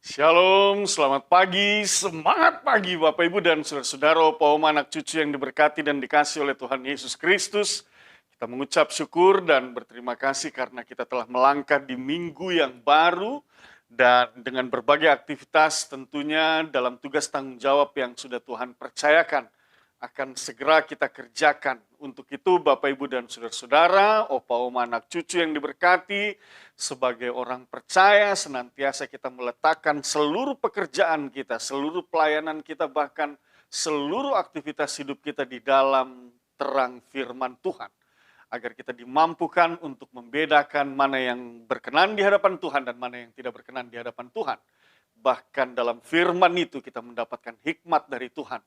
Shalom, selamat pagi, semangat pagi Bapak Ibu dan saudara-saudara, Opa Oma, anak cucu yang diberkati dan dikasih oleh Tuhan Yesus Kristus. Kita mengucap syukur dan berterima kasih karena kita telah melangkah di minggu yang baru dan dengan berbagai aktivitas tentunya dalam tugas tanggung jawab yang sudah Tuhan percayakan akan segera kita kerjakan. Untuk itu Bapak Ibu dan saudara-saudara, Opa Oma, anak cucu yang diberkati, sebagai orang percaya senantiasa kita meletakkan seluruh pekerjaan kita, seluruh pelayanan kita, bahkan seluruh aktivitas hidup kita di dalam terang firman Tuhan. Agar kita dimampukan untuk membedakan mana yang berkenan di hadapan Tuhan dan mana yang tidak berkenan di hadapan Tuhan. Bahkan dalam firman itu kita mendapatkan hikmat dari Tuhan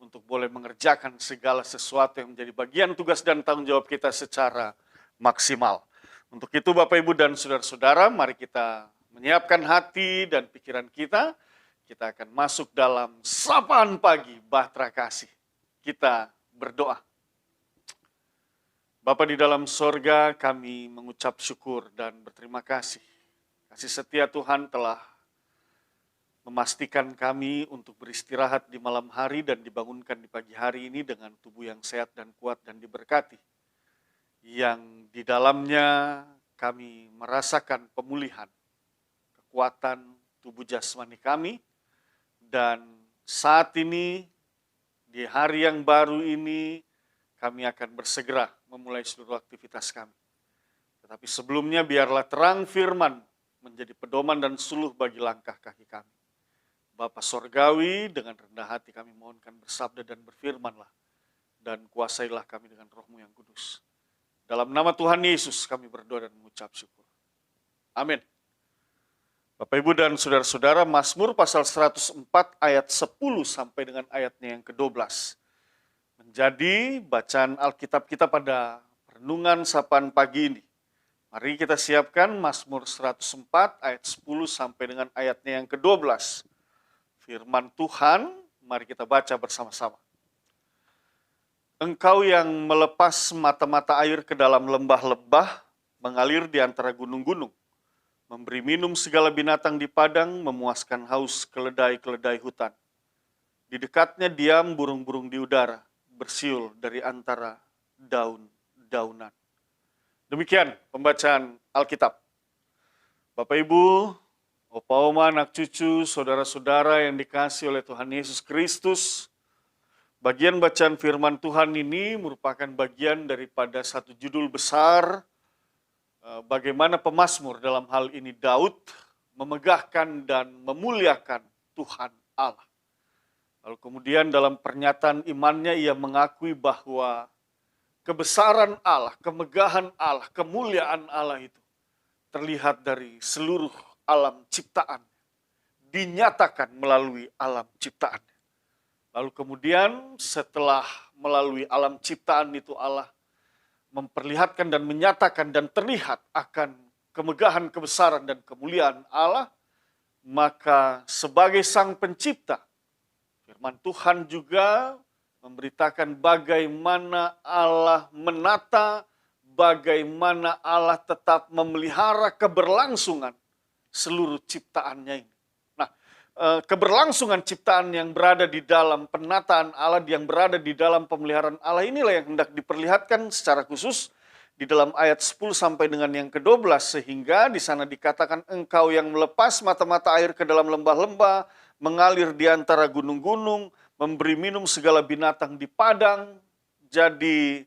untuk boleh mengerjakan segala sesuatu yang menjadi bagian tugas dan tanggung jawab kita secara maksimal. Untuk itu Bapak Ibu dan saudara-saudara, mari kita menyiapkan hati dan pikiran kita. Kita akan masuk dalam sapaan pagi Bahtera Kasih. Kita berdoa. Bapa di dalam sorga, kami mengucap syukur dan berterima kasih. Kasih setia Tuhan telah memastikan kami untuk beristirahat di malam hari dan dibangunkan di pagi hari ini dengan tubuh yang sehat dan kuat dan diberkati. Yang di dalamnya kami merasakan pemulihan, kekuatan tubuh jasmani kami, dan saat ini, di hari yang baru ini, kami akan bersegera memulai seluruh aktivitas kami. Tetapi sebelumnya biarlah terang firman menjadi pedoman dan suluh bagi langkah kaki kami. Bapa Sorgawi, dengan rendah hati kami mohonkan bersabda dan berfirmanlah, dan kuasailah kami dengan Roh-Mu yang kudus. Dalam nama Tuhan Yesus kami berdoa dan mengucap syukur. Amin. Bapak Ibu dan saudara-saudara, Mazmur pasal 104 ayat 10 sampai dengan ayatnya yang ke-12. Menjadi bacaan Alkitab kita pada renungan sapaan pagi ini. Mari kita siapkan Mazmur 104 ayat 10 sampai dengan ayatnya yang ke-12. Firman Tuhan, mari kita baca bersama-sama. Engkau yang melepas mata-mata air ke dalam lembah-lembah, mengalir di antara gunung-gunung, memberi minum segala binatang di padang, memuaskan haus keledai-keledai hutan. Di dekatnya diam burung-burung di udara, bersiul dari antara daun-daunan. Demikian pembacaan Alkitab. Bapak Ibu, Opa Oma, anak cucu, saudara-saudara yang dikasih oleh Tuhan Yesus Kristus, bagian bacaan firman Tuhan ini merupakan bagian daripada satu judul besar, bagaimana pemazmur dalam hal ini Daud memegahkan dan memuliakan Tuhan Allah. Lalu kemudian dalam pernyataan imannya ia mengakui bahwa kebesaran Allah, kemegahan Allah, kemuliaan Allah itu terlihat dari seluruh alam ciptaan, dinyatakan melalui alam ciptaan. Lalu kemudian setelah melalui alam ciptaan itu Allah memperlihatkan dan menyatakan dan terlihat akan kemegahan, kebesaran dan kemuliaan Allah, maka sebagai sang pencipta, firman Tuhan juga memberitakan bagaimana Allah menata, bagaimana Allah tetap memelihara keberlangsungan seluruh ciptaannya ini. Nah, keberlangsungan ciptaan yang berada di dalam penataan Allah, yang berada di dalam pemeliharaan Allah inilah yang hendak diperlihatkan secara khusus di dalam ayat 10 sampai dengan yang ke-12, sehingga di sana dikatakan engkau yang melepas mata-mata air ke dalam lembah-lembah, mengalir di antara gunung-gunung, memberi minum segala binatang di padang. Jadi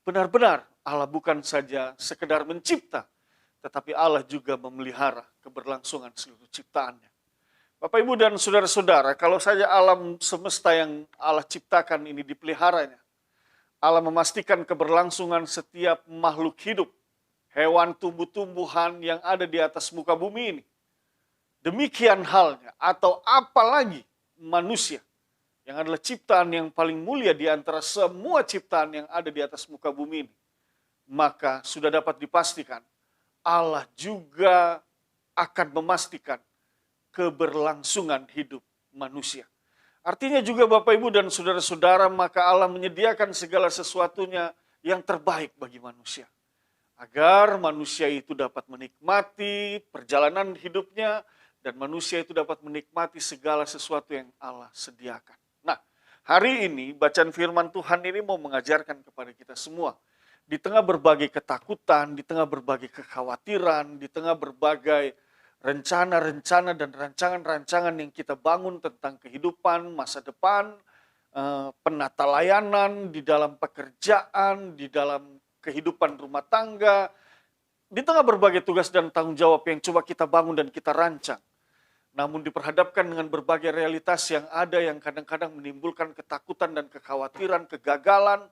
benar-benar Allah bukan saja sekedar mencipta, tetapi Allah juga memelihara keberlangsungan seluruh ciptaannya. Bapak, Ibu, dan saudara-saudara, kalau saja alam semesta yang Allah ciptakan ini dipeliharanya, Allah memastikan keberlangsungan setiap makhluk hidup, hewan, tumbuh-tumbuhan yang ada di atas muka bumi ini. Demikian halnya, atau apalagi manusia, yang adalah ciptaan yang paling mulia di antara semua ciptaan yang ada di atas muka bumi ini. Maka sudah dapat dipastikan, Allah juga akan memastikan keberlangsungan hidup manusia. Artinya juga Bapak, Ibu, dan saudara-saudara, maka Allah menyediakan segala sesuatunya yang terbaik bagi manusia. Agar manusia itu dapat menikmati perjalanan hidupnya dan manusia itu dapat menikmati segala sesuatu yang Allah sediakan. Nah, hari ini bacaan firman Tuhan ini mau mengajarkan kepada kita semua, di tengah berbagai ketakutan, di tengah berbagai kekhawatiran, di tengah berbagai rencana-rencana dan rancangan-rancangan yang kita bangun tentang kehidupan, masa depan, penata layanan, di dalam pekerjaan, di dalam kehidupan rumah tangga, di tengah berbagai tugas dan tanggung jawab yang coba kita bangun dan kita rancang. Namun diperhadapkan dengan berbagai realitas yang ada yang kadang-kadang menimbulkan ketakutan dan kekhawatiran, kegagalan.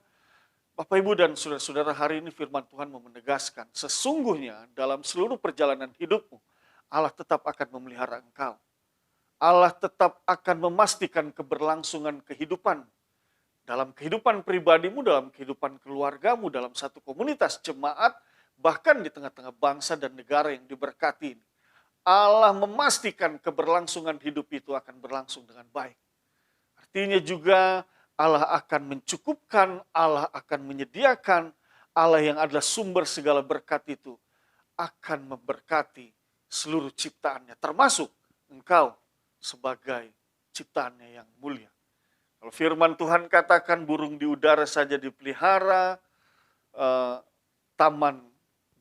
Bapak, Ibu, dan saudara-saudara, hari ini firman Tuhan mau menegaskan, sesungguhnya dalam seluruh perjalanan hidupmu, Allah tetap akan memelihara engkau. Allah tetap akan memastikan keberlangsungan kehidupan. Dalam kehidupan pribadimu, dalam kehidupan keluargamu, dalam satu komunitas jemaat, bahkan di tengah-tengah bangsa dan negara yang diberkati ini. Allah memastikan keberlangsungan hidup itu akan berlangsung dengan baik. Artinya juga Allah akan mencukupkan, Allah akan menyediakan, Allah yang adalah sumber segala berkat itu akan memberkati seluruh ciptaannya, termasuk engkau sebagai ciptaannya yang mulia. Kalau firman Tuhan katakan burung di udara saja dipelihara, taman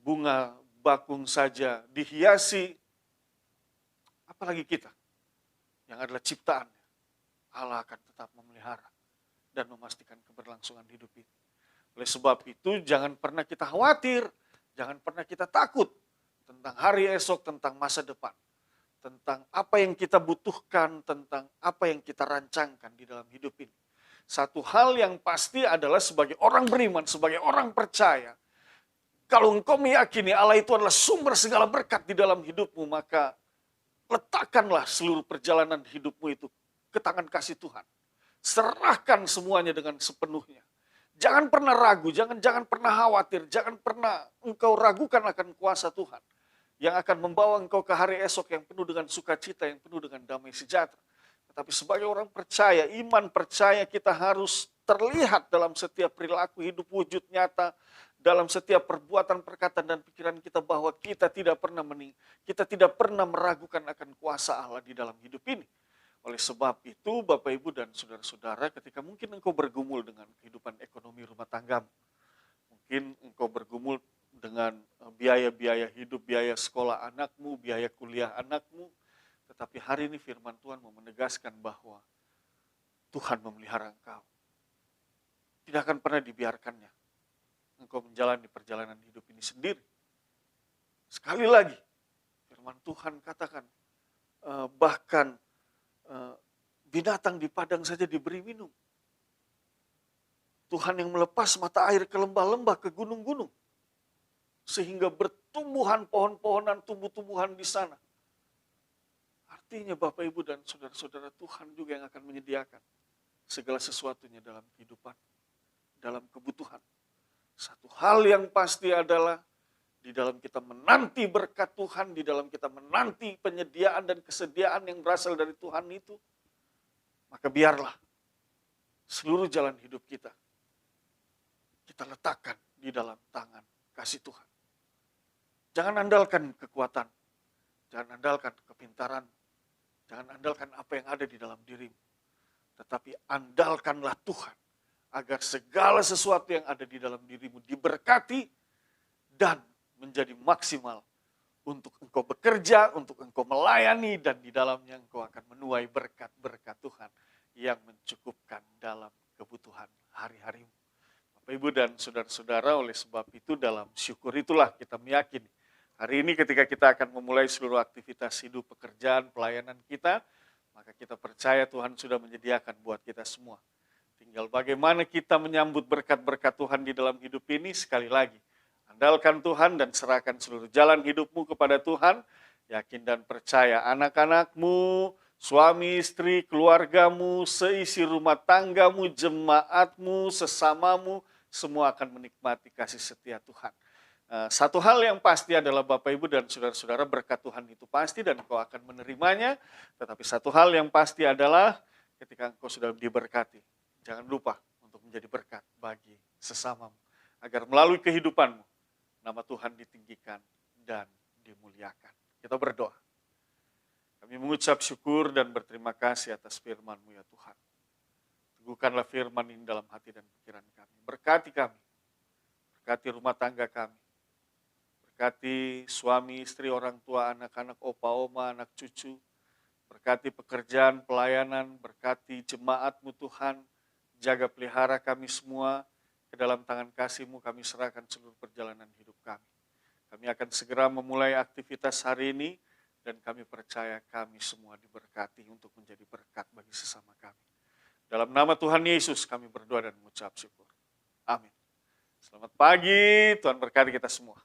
bunga bakung saja dihiasi, apalagi kita yang adalah ciptaannya, Allah akan tetap memelihara dan memastikan keberlangsungan hidup ini. Oleh sebab itu, jangan pernah kita khawatir, jangan pernah kita takut tentang hari esok, tentang masa depan, tentang apa yang kita butuhkan, tentang apa yang kita rancangkan di dalam hidup ini. Satu hal yang pasti adalah sebagai orang beriman, sebagai orang percaya, kalau engkau meyakini Allah itu adalah sumber segala berkat di dalam hidupmu, maka letakkanlah seluruh perjalanan hidupmu itu ke tangan kasih Tuhan. Serahkan semuanya dengan sepenuhnya. Jangan pernah ragu, jangan pernah khawatir, jangan pernah engkau ragukan akan kuasa Tuhan yang akan membawa engkau ke hari esok yang penuh dengan sukacita, yang penuh dengan damai sejahtera. Tetapi sebagai orang percaya, iman percaya kita harus terlihat dalam setiap perilaku hidup wujud nyata, dalam setiap perbuatan, perkataan, dan pikiran kita bahwa kita tidak pernah meragukan akan kuasa Allah di dalam hidup ini. Oleh sebab itu, Bapak, Ibu, dan saudara-saudara, ketika mungkin engkau bergumul dengan kehidupan ekonomi rumah tanggamu, mungkin engkau bergumul dengan biaya-biaya hidup, biaya sekolah anakmu, biaya kuliah anakmu, tetapi hari ini firman Tuhan mau menegaskan bahwa Tuhan memelihara engkau. Tidak akan pernah dibiarkannya engkau menjalani perjalanan hidup ini sendiri. Sekali lagi, firman Tuhan katakan, bahkan binatang di padang saja diberi minum. Tuhan yang melepas mata air ke lembah-lembah, ke gunung-gunung, sehingga bertumbuhan pohon-pohonan, tumbuh-tumbuhan di sana. Artinya Bapak, Ibu, dan saudara-saudara, Tuhan juga yang akan menyediakan segala sesuatunya dalam kehidupan, dalam kebutuhan. Satu hal yang pasti adalah di dalam kita menanti berkat Tuhan, di dalam kita menanti penyediaan dan kesediaan yang berasal dari Tuhan itu, maka biarlah seluruh jalan hidup kita letakkan di dalam tangan kasih Tuhan. Jangan andalkan kekuatan, jangan andalkan kepintaran, jangan andalkan apa yang ada di dalam dirimu, tetapi andalkanlah Tuhan agar segala sesuatu yang ada di dalam dirimu diberkati dan menjadi maksimal untuk engkau bekerja, untuk engkau melayani, dan di dalamnya engkau akan menuai berkat-berkat Tuhan yang mencukupkan dalam kebutuhan hari-harimu. Bapak, Ibu, dan saudara-saudara, oleh sebab itu dalam syukur itulah kita meyakini hari ini ketika kita akan memulai seluruh aktivitas hidup, pekerjaan, pelayanan kita, maka kita percaya Tuhan sudah menyediakan buat kita semua. Tinggal bagaimana kita menyambut berkat-berkat Tuhan di dalam hidup ini. Sekali lagi, andalkan Tuhan dan serahkan seluruh jalan hidupmu kepada Tuhan. Yakin dan percaya anak-anakmu, suami, istri, keluargamu, seisi rumah tanggamu, jemaatmu, sesamamu, semua akan menikmati kasih setia Tuhan. Satu hal yang pasti adalah Bapak, Ibu, dan saudara-saudara, berkat Tuhan itu pasti dan engkau akan menerimanya. Tetapi satu hal yang pasti adalah ketika engkau sudah diberkati, jangan lupa untuk menjadi berkat bagi sesamamu. Agar melalui kehidupanmu, nama Tuhan ditinggikan dan dimuliakan. Kita berdoa. Kami mengucap syukur dan berterima kasih atas firman-Mu ya Tuhan. Teguhkanlah firman ini dalam hati dan pikiran kami. Berkati kami, berkati rumah tangga kami, berkati suami, istri, orang tua, anak-anak, opa, oma, anak cucu, berkati pekerjaan, pelayanan, berkati jemaat-Mu Tuhan, jaga pelihara kami semua, ke dalam tangan kasih-Mu kami serahkan seluruh perjalanan hidup kami. Kami akan segera memulai aktivitas hari ini, dan kami percaya kami semua diberkati untuk menjadi berkat bagi sesama kami. Dalam nama Tuhan Yesus kami berdoa dan mengucap syukur. Amin. Selamat pagi, Tuhan berkati kita semua.